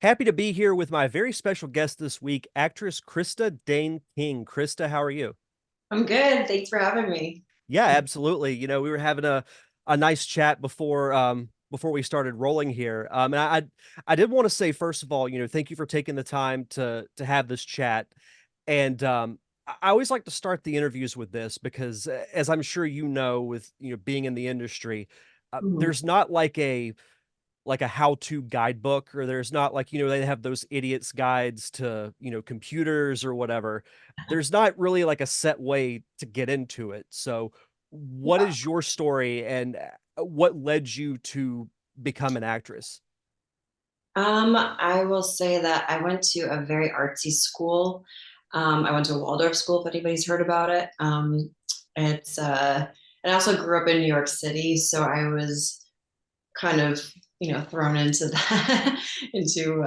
Happy to be here with my very special guest this week, actress Krista Dane King. Krista, how are you? I'm good. Thanks for having me. Yeah, absolutely. We were having a nice chat before we started rolling here. And I did want to say first of all, thank you for taking the time to have this chat. And I always like to start the interviews with this because, as I'm sure you know, with being in the industry, Mhm. there's not like a how-to guidebook, or there's not like they have those idiots guides to computers or whatever. There's not really like a set way to get into it. So what Yeah. is your story, and what led you to become an actress? I will say that I went to a very artsy school. I went to a Waldorf school, if anybody's heard about it. It's and I also grew up in New York City, so I was kind of, thrown into that into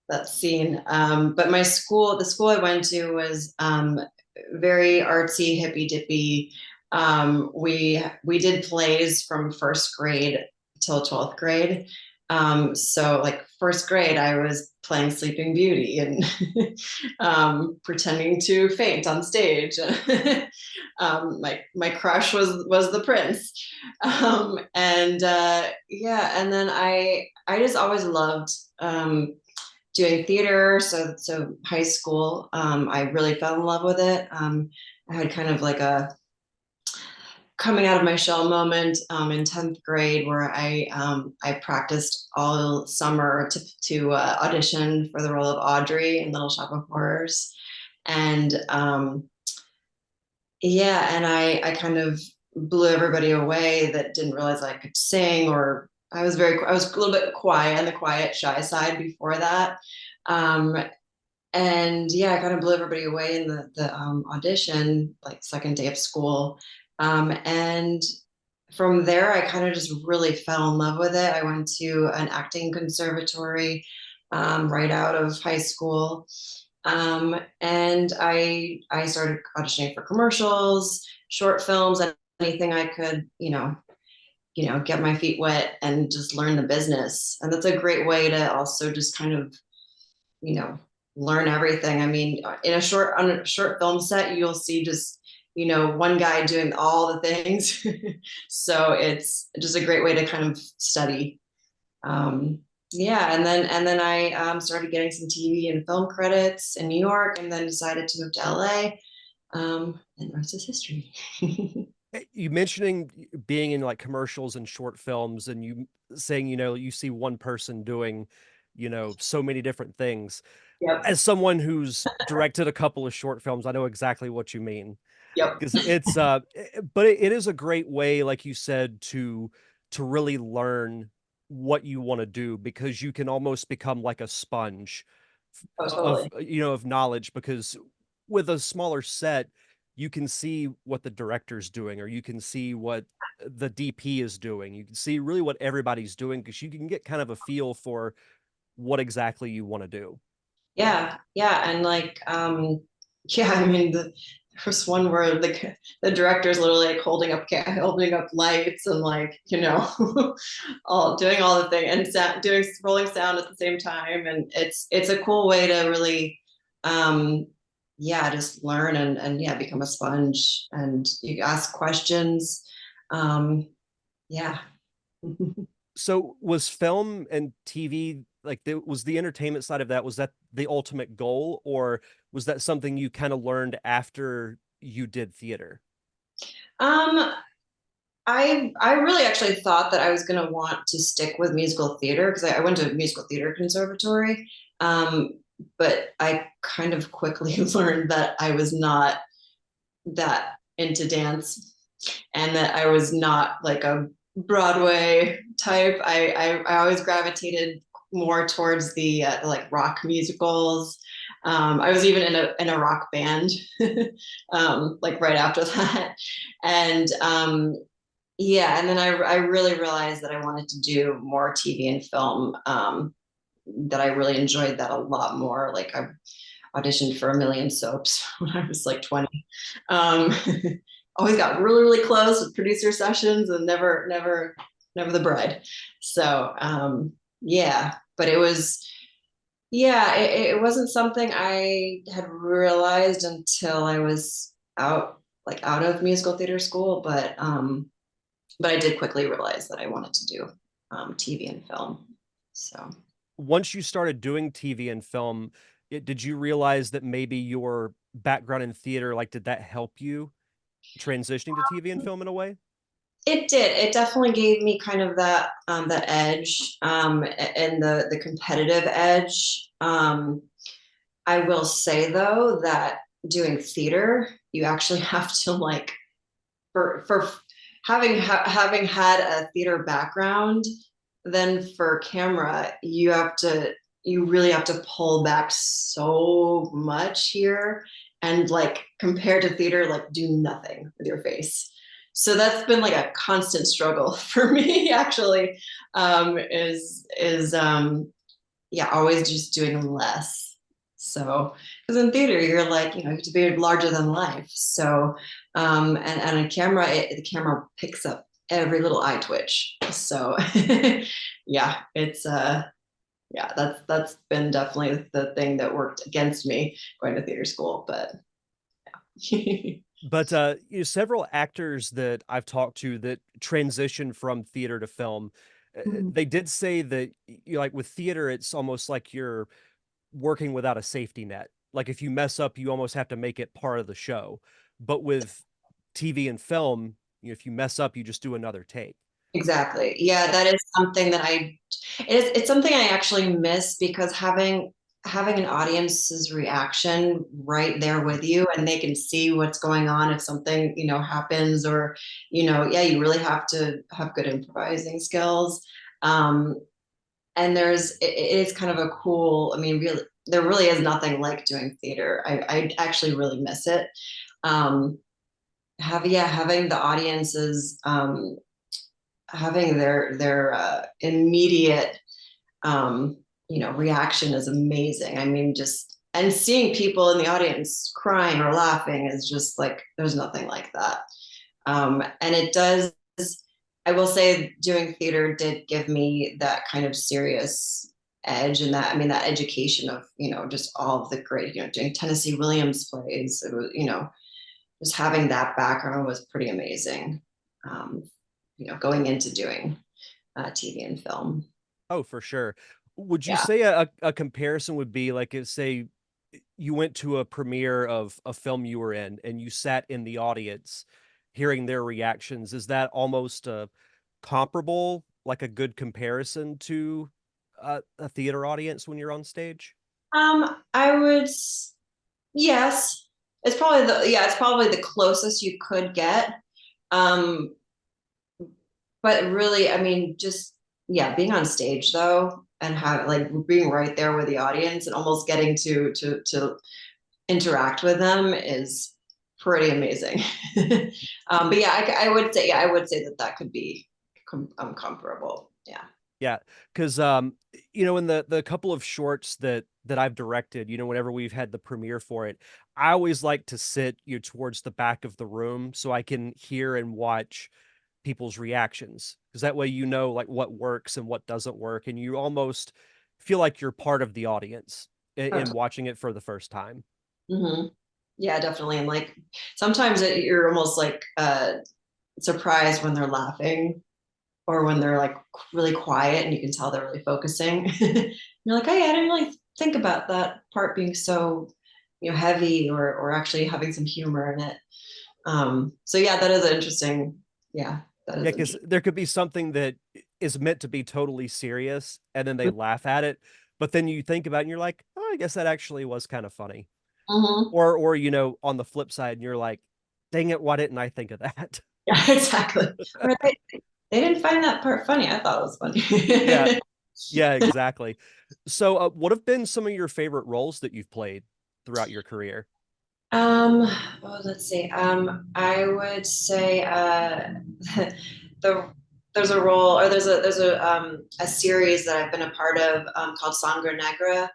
that scene. But the school I went to was very artsy, hippy dippy. We did plays from first grade till 12th grade. So like first grade, I was playing Sleeping Beauty and pretending to faint on stage. My crush was the prince, and yeah, and then I just always loved doing theater. So high school, I really fell in love with it. I had kind of like a coming out of my shell moment in 10th grade where I practiced all summer to audition for the role of Audrey in Little Shop of Horrors. And yeah, and I kind of blew everybody away that didn't realize I could sing, or I was a little bit quiet on the quiet shy side before that. Um, and yeah, I kind of blew everybody away in the audition, like second day of school. And from there, I kind of just really fell in love with it. I went to an acting conservatory right out of high school. And I started auditioning for commercials, short films, anything I could, get my feet wet and just learn the business. And that's a great way to also just kind of, you know, learn everything. I mean, on a short film set, you'll see just, one guy doing all the things. So it's just a great way to kind of study. Um, yeah, and then I started getting some TV and film credits in New York, and then decided to move to LA. And the rest is history. You mentioning being in like commercials and short films, and you saying you see one person doing so many different things. Yep. As someone who's directed a couple of short films, I know exactly what you mean, Yep. because but it is a great way, like you said, to really learn what you want to do, because you can almost become like a sponge Oh, of totally. of knowledge, because with a smaller set you can see what the director's doing, or you can see what the DP is doing. You can see really what everybody's doing, because you can get kind of a feel for what exactly you want to do. Yeah, yeah, and like, yeah, I mean, there was one where the director's literally like holding up lights and like, all doing all the thing and doing rolling sound at the same time, and it's a cool way to really, um, yeah, just learn and yeah, become a sponge, and you ask questions, um, yeah. So was film and TV, like, was the entertainment side of that, was that the ultimate goal, or was that something you kind of learned after you did theater? Um, I really actually thought that I was going to want to stick with musical theater because I went to a musical theater conservatory. Um, but I kind of quickly learned that I was not that into dance, and that I was not like a Broadway type. I always gravitated more towards the like rock musicals. I was even in a rock band, like right after that, and yeah, and then I really realized that I wanted to do more TV and film. That I really enjoyed that a lot more. Like I auditioned for a million soaps when I was like 20. Um, Always got really, really close with producer sessions and never the bride. So Yeah, but it was, yeah, it wasn't something I had realized until I was out of musical theater school, but I did quickly realize that I wanted to do TV and film. So. Once you started doing TV and film, did you realize that maybe your background in theater, like, did that help you transitioning to TV and film in a way? It did. It definitely gave me kind of that edge, and the competitive edge. I will say though that doing theater, you actually have to like for having had a theater background, then for camera, you really have to pull back so much here and like compared to theater, like do nothing with your face. So that's been like a constant struggle for me actually, is yeah, always just doing less. So, because in theater, you're like, you have to be larger than life. So, and a camera, the camera picks up every little eye twitch. So, yeah, yeah, that's been definitely the thing that worked against me going to theater school. But yeah. But several actors that I've talked to that transition from theater to film, they did say that like with theater, it's almost like you're working without a safety net. Like if you mess up, you almost have to make it part of the show. But with TV and film, if you mess up, you just do another take. Exactly. Yeah, that is something that it's something I actually miss because having an audience's reaction right there with you and they can see what's going on if something, happens or, yeah, you really have to have good improvising skills. Um, and it is kind of a cool, I mean, really, there really is nothing like doing theater. I actually really miss it. Um, having the audiences, having their immediate reaction is amazing. I mean, just and seeing people in the audience crying or laughing is just like there's nothing like that. And it does. I will say, doing theater did give me that kind of serious edge, and that I mean that education of just all of the great doing Tennessee Williams plays. It was, just having that background was pretty amazing. Um, going into doing TV and film. Oh, for sure. Would you Yeah. say a comparison would be like if, say, you went to a premiere of a film you were in and you sat in the audience hearing their reactions? Is that almost a comparable, like a good comparison to a theater audience when you're on stage? I would, yes. It's probably the closest you could get. Um, but really, I mean, just yeah, being on stage though, and have like being right there with the audience and almost getting to interact with them is pretty amazing. But yeah, I would say that could be comparable. Yeah. Yeah, because in the couple of shorts that I've directed, whenever we've had the premiere for it, I always like to sit towards the back of the room so I can hear and watch people's reactions. Because that way like what works and what doesn't work, and you almost feel like you're part of the audience in watching it for the first time. Mm-hmm. Yeah, definitely. And like sometimes you're almost like surprised when they're laughing or when they're like really quiet and you can tell they're really focusing. You're like, oh yeah, I didn't really think about that part being so, heavy or actually having some humor in it. So yeah, that is interesting. Yeah, that Yeah, is because interesting. there could be something that is meant to be totally serious, and then they laugh at it, but then you think about it and you're like, oh, I guess that actually was kind of funny. Mm-hmm. Or on the flip side, and you're like, dang it, why didn't I think of that? Yeah, exactly. Or they didn't find that part funny. I thought it was Yeah, funny. yeah, exactly. So, what have been some of your favorite roles that you've played throughout your career? Um, let's see. I would say the there's a role or there's a series that I've been a part of called Sangre Negra,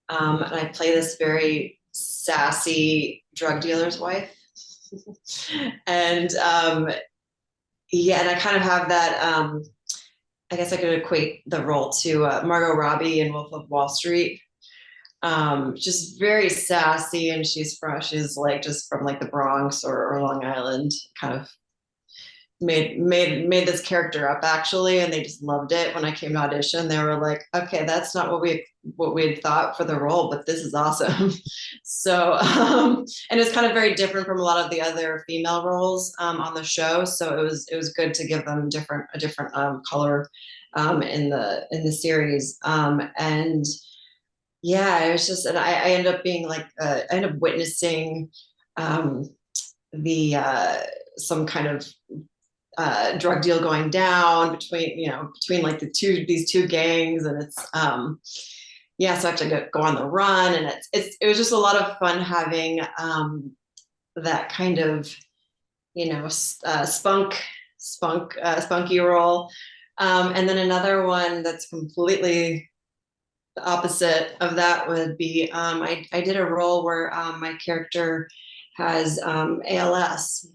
and I play this very sassy drug dealer's wife, and yeah, and I kind of have that. I guess I could equate the role to Margot Robbie in Wolf of Wall Street. Just very sassy, and she's like just from like the Bronx or Long Island, kind of made this character up actually, and they just loved it. When I came to audition, they were like, okay, that's not what we had thought for the role, but this is awesome. So and it's kind of very different from a lot of the other female roles on the show, so it was good to give them a different color in the series. And yeah, it was just, and I ended up being like I ended up witnessing um the some kind of drug deal going down between like these two gangs, and it's yeah, so I have to go on the run, and it was just a lot of fun having that kind of spunky role. And then another one that's completely the opposite of that would be I did a role where my character has ALS,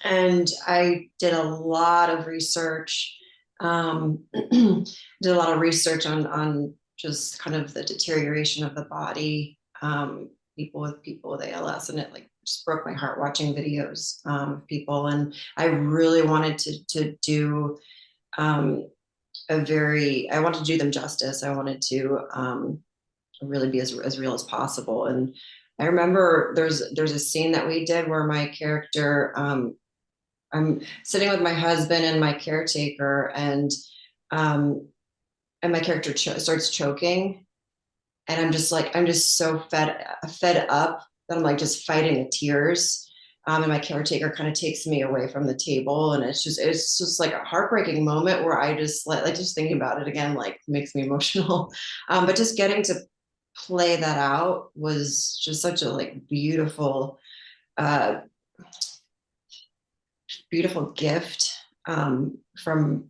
and I did a lot of research. Did a lot of research on just kind of the deterioration of the body, people with ALS, and it like just broke my heart watching videos of people. And I really wanted to do I wanted to do them justice. I wanted to really be as real as possible. And I remember there's a scene that we did where my character I'm sitting with my husband and my caretaker, um, and my character starts choking, and I'm just so fed up that I'm like just fighting the tears. And my caretaker kind of takes me away from the table, and it's just like a heartbreaking moment where I just like just thinking about it again like makes me emotional. But just getting to play that out was just such a like uh, beautiful gift from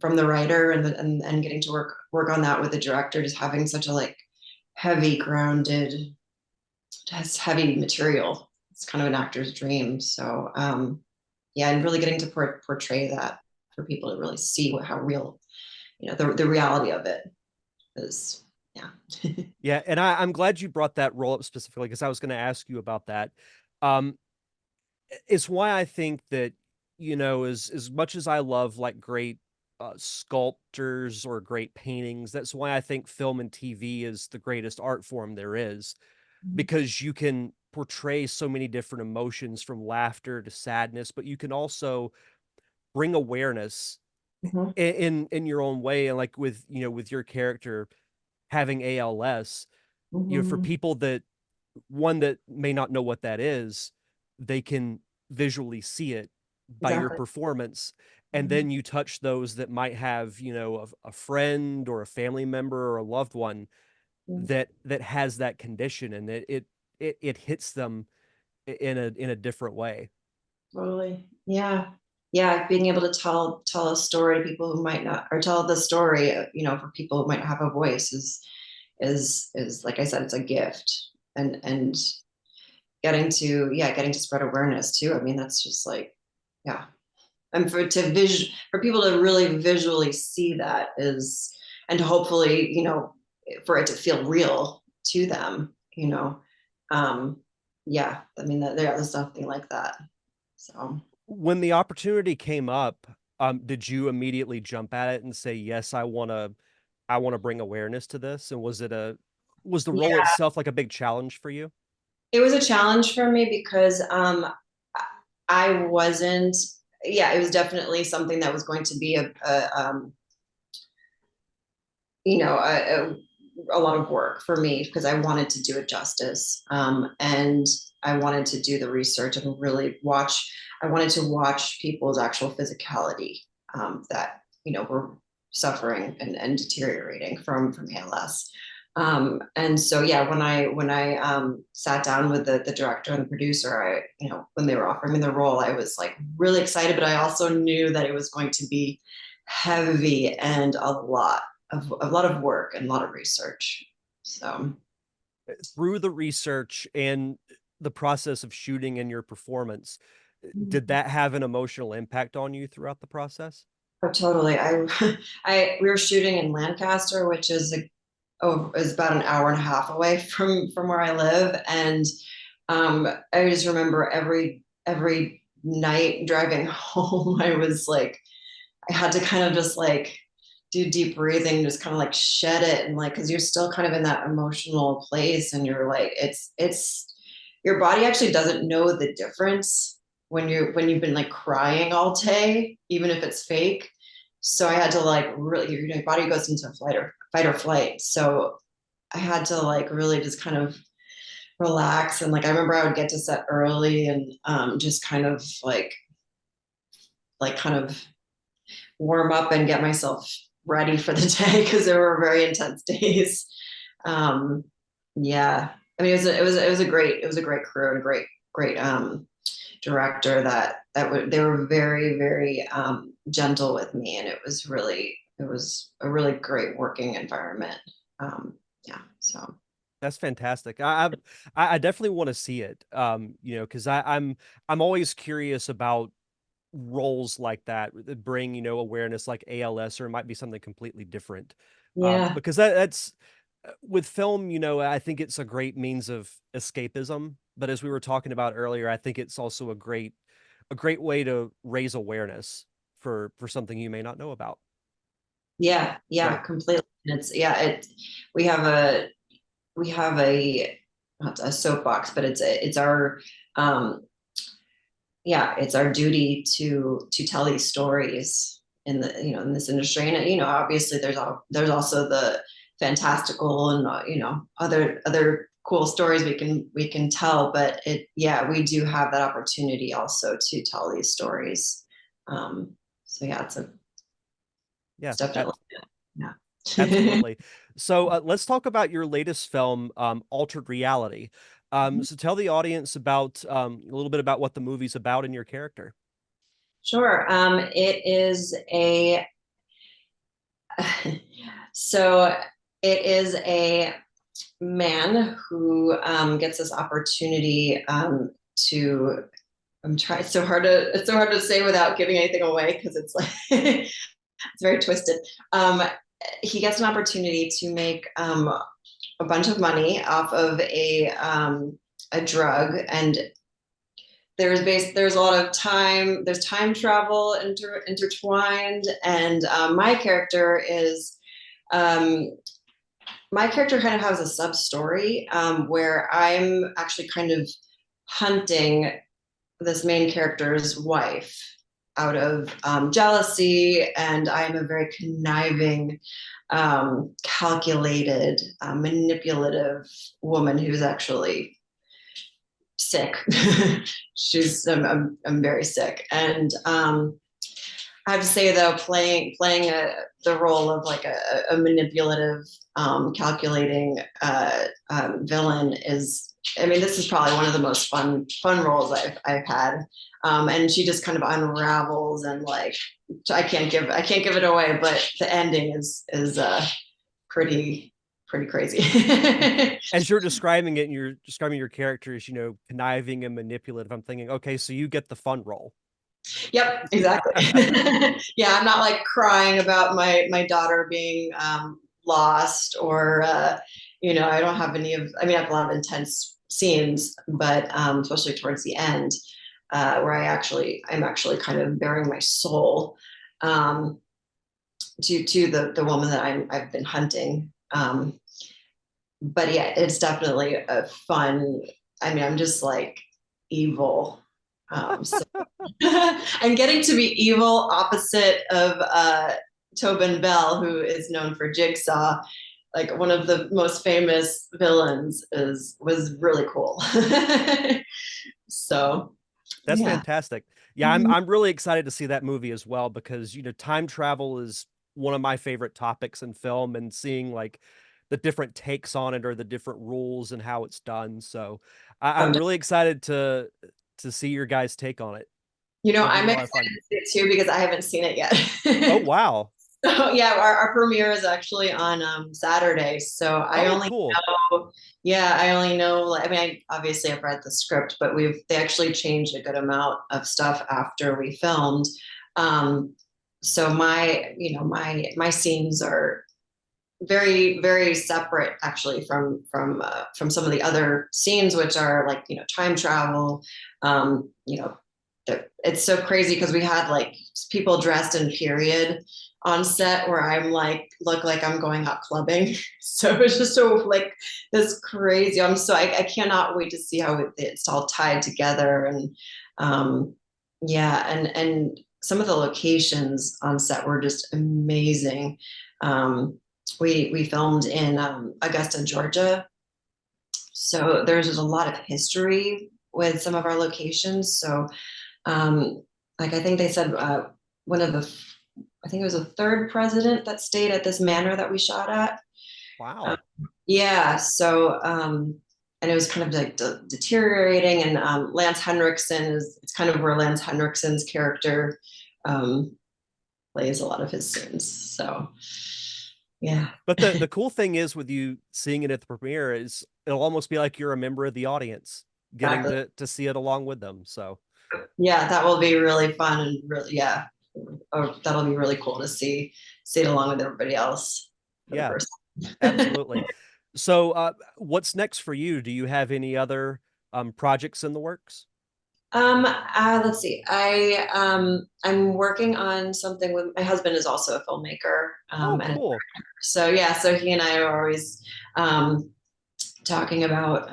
the writer, and getting to work on that with the director, just having such a like heavy grounded, has heavy material. It's kind of an actor's dream. So yeah, and really getting to portray that for people to really see how real, the reality of it is. Yeah. Yeah, and I'm glad you brought that role up specifically because I was going to ask you about that. Um, it's why I think that, as much as I love like great sculptors or great paintings, that's why I think film and TV is the greatest art form there is, because you can portray so many different emotions from laughter to sadness, but you can also bring awareness Mm-hmm. in your own way. And like with your character having ALS, for Mm-hmm. people that one that may not know what that is, they can visually see it by your Exactly. performance. And Mm-hmm. then you touch those that might have, a friend or a family member or a loved one that has that condition, and it hits them in a different way. Totally. Yeah. Yeah. Being able to tell a story to people who might not, or tell the story, for people who might not have a voice is like I said, it's a gift. And getting to spread awareness too. I mean, that's just like, yeah. And for people to really visually see that is, and to hopefully, for it to feel real to them, um, yeah, I mean, there's nothing like that. So. When the opportunity came up, did you immediately jump at it and say, yes, I want to bring awareness to this? And was the role Yeah, itself like a big challenge for you? it was a challenge for me because I wasn't. Yeah, it was definitely something that was going to be a lot of work for me because I wanted to do it justice, and I wanted to do the research and really watch. I wanted to watch people's actual physicality that were suffering and deteriorating from ALS. And so yeah, when I sat down with the director and the producer, when they were offering me the role, I was like really excited, but I also knew that it was going to be heavy and a lot of work and a lot of research. So Through the research and the process of shooting and your performance, did that have an emotional impact on you throughout the process? Oh, totally. We were shooting in Lancaster, which is about an hour and a half away from where I live, and I just remember every night driving home, I was like, I had to kind of just like do deep breathing, just kind of like shed it, and like, because you're still kind of in that emotional place, and you're like, it's your body actually doesn't know the difference when you've been like crying all day, even if it's fake. So I had to like really, your body goes into fight or flight. So I had to like really just kind of relax, and like I remember I would get to set early and just kind of like kind of warm up and get myself ready for the day because there were very intense days. Um, yeah, I mean it was a great crew and a great director they were very gentle with me, and it was a really great working environment. Yeah, so That's fantastic. I definitely want to see it. You know, because I'm always curious about roles like that that bring, you know, awareness like ALS, or it might be something completely different. yeah, Because that's with film, you know, I think it's a great means of escapism. But as we were talking about earlier, I think it's also a great way to raise awareness for something you may not know about. yeah, So completely. And it's yeah, it we have a we have a not a soapbox, but it's our um yeah, it's our duty to tell these stories in the in this industry. And obviously there's also the fantastical and other cool stories we can tell, but we do have that opportunity also to tell these stories. So yeah, yeah, it's definitely yeah. absolutely. So let's talk about your latest film, Altered Reality. So tell the audience about a little bit about what the movie's about and your character. Sure. It is a so it is a man who gets this opportunity to. I'm trying. It's so hard to say without giving anything away because it's like it's very twisted. Um, he gets an opportunity to make a bunch of money off of a drug, and there's a lot of there's time travel intertwined, and um, my character kind of has a sub story where I'm actually kind of hunting this main character's wife out of jealousy, and I'm a very conniving, calculated, manipulative woman who's actually sick. I'm very sick, and I have to say though, playing the role of like a manipulative, calculating villain is. I mean, this is probably one of the most fun roles I've had, and she just kind of unravels, and like I can't give it away, but the ending is pretty pretty crazy. As you're describing it and you're describing your character as, you know, conniving and manipulative, I'm thinking, okay, so you get the fun role. Yep, exactly. Yeah, I'm not like crying about my daughter being lost, or I don't have any of. I mean, I have a lot of intense scenes, but especially towards the end, where I'm actually kind of bearing my soul um, to the woman that I've been hunting. But yeah, it's definitely a fun. I mean, I'm just like evil. So and getting to be evil opposite of Tobin Bell, who is known for Jigsaw, like one of the most famous villains, was really cool. So That's yeah. fantastic. Yeah, I'm really excited to see that movie as well because, you know, time travel is one of my favorite topics in film, and seeing like the different takes on it or the different rules and how it's done. So I'm really excited to see your guys' take on it. That'll be I'm a lot of excited fun. to see it too because I haven't seen it Oh yet. wow. So yeah, our premiere is actually on Saturday. So Oh cool. I only know. Like, I mean, obviously I've read the script, but they actually changed a good amount of stuff after we filmed. Um, so my scenes are very very separate actually from some of the other scenes, which are like time travel. You know, it's so crazy because we had like people dressed in period on set where I'm like look like I'm going out clubbing. So it's just so like this crazy. I cannot wait to see how it's all tied together. And yeah, and some of the locations on set were just amazing. We filmed in Augusta, Georgia, so there's just a lot of history with some of our locations. So um, like I think they said one of the I think it was the third president that stayed at this manor that we shot at. Uh, Wow. yeah, so and it was kind of like deteriorating, and Lance Henriksen is it's kind of where Lance Henriksen's character um, plays a lot of his scenes. So yeah, But the cool thing is with you seeing it at the premiere is it'll almost be like you're a member of the audience getting exactly. to see it along with them. So Yeah, that will be really fun and really yeah, that'll be really cool to see it along with everybody else for the yeah, first absolutely. So what's next for you? Do you have any other projects in the works? let's see. I'm working on something with my husband is also a filmmaker, Oh, and cool. so yeah, so he and I are always talking about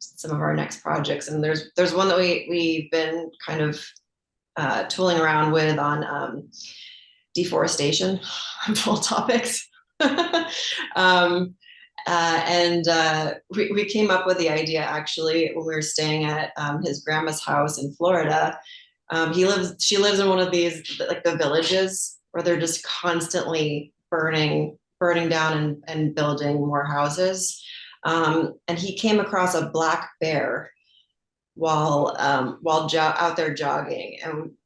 some of our next projects, and there's one that we've been kind of tooling around with on deforestation of all topics. um, we came up with the idea actually when we were staying at his grandma's house in Florida. She lives in one of these like the villages where they're just constantly burning down and building more houses. And he came across a black bear out there jogging,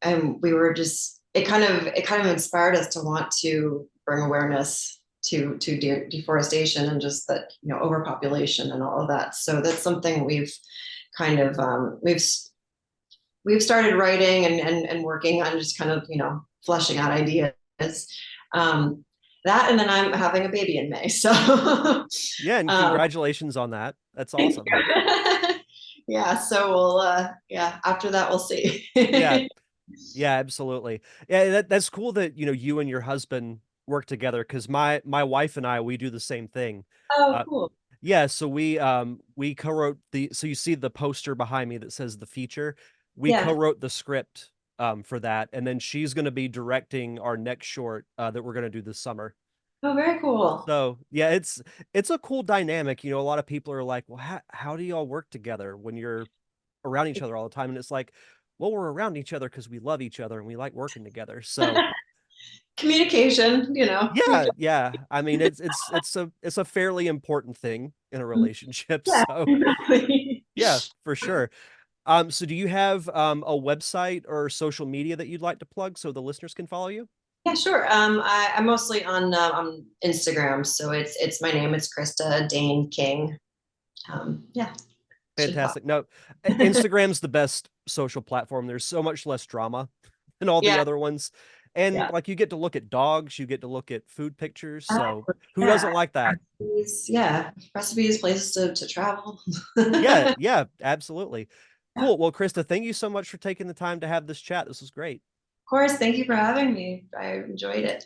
and we were just it kind of inspired us to want to bring awareness to deforestation and just that overpopulation and all of that. So that's something we've kind of we've started writing and working on, just kind of fleshing out ideas. um, that, and then I'm having a baby in May, so Yeah, and um, congratulations on that. That's awesome. yeah, so we'll yeah, after that we'll see. Yeah, yeah, absolutely. Yeah, that's cool that you and your husband work together because my wife and I we do the same thing. Oh, Uh, cool. yeah, so we co-wrote the so you see the poster behind me that says the feature. We Yeah. co-wrote the script for that, and then she's going to be directing our next short that we're going to do this summer. Oh, very cool. So yeah, it's a cool dynamic. A lot of people are like, well, how do y'all work together when you're around each other all the time? And it's like, well, we're around each other because we love each other and we like working together. So Communication, yeah, yeah. I mean, it's a fairly important thing in a relationship. yeah, So exactly. yeah, for sure. So do you have a website or social media that you'd like to plug so the listeners can follow you? Yeah, sure. I'm mostly on Instagram, so it's my name. It's Krista Dane King. Yeah, should pop. Fantastic. No, Instagram's the best social platform. There's so much less drama than all the Yeah, other ones. And yeah. like you get to look at dogs, you get to look at food pictures. So who Yeah, doesn't like that? recipes, yeah, recipes, places to travel. Yeah, Yeah, yeah, absolutely. of Cool. Well, Krista, thank you so much for taking the time to have this chat. This was great. course. Thank you for having me. I enjoyed it.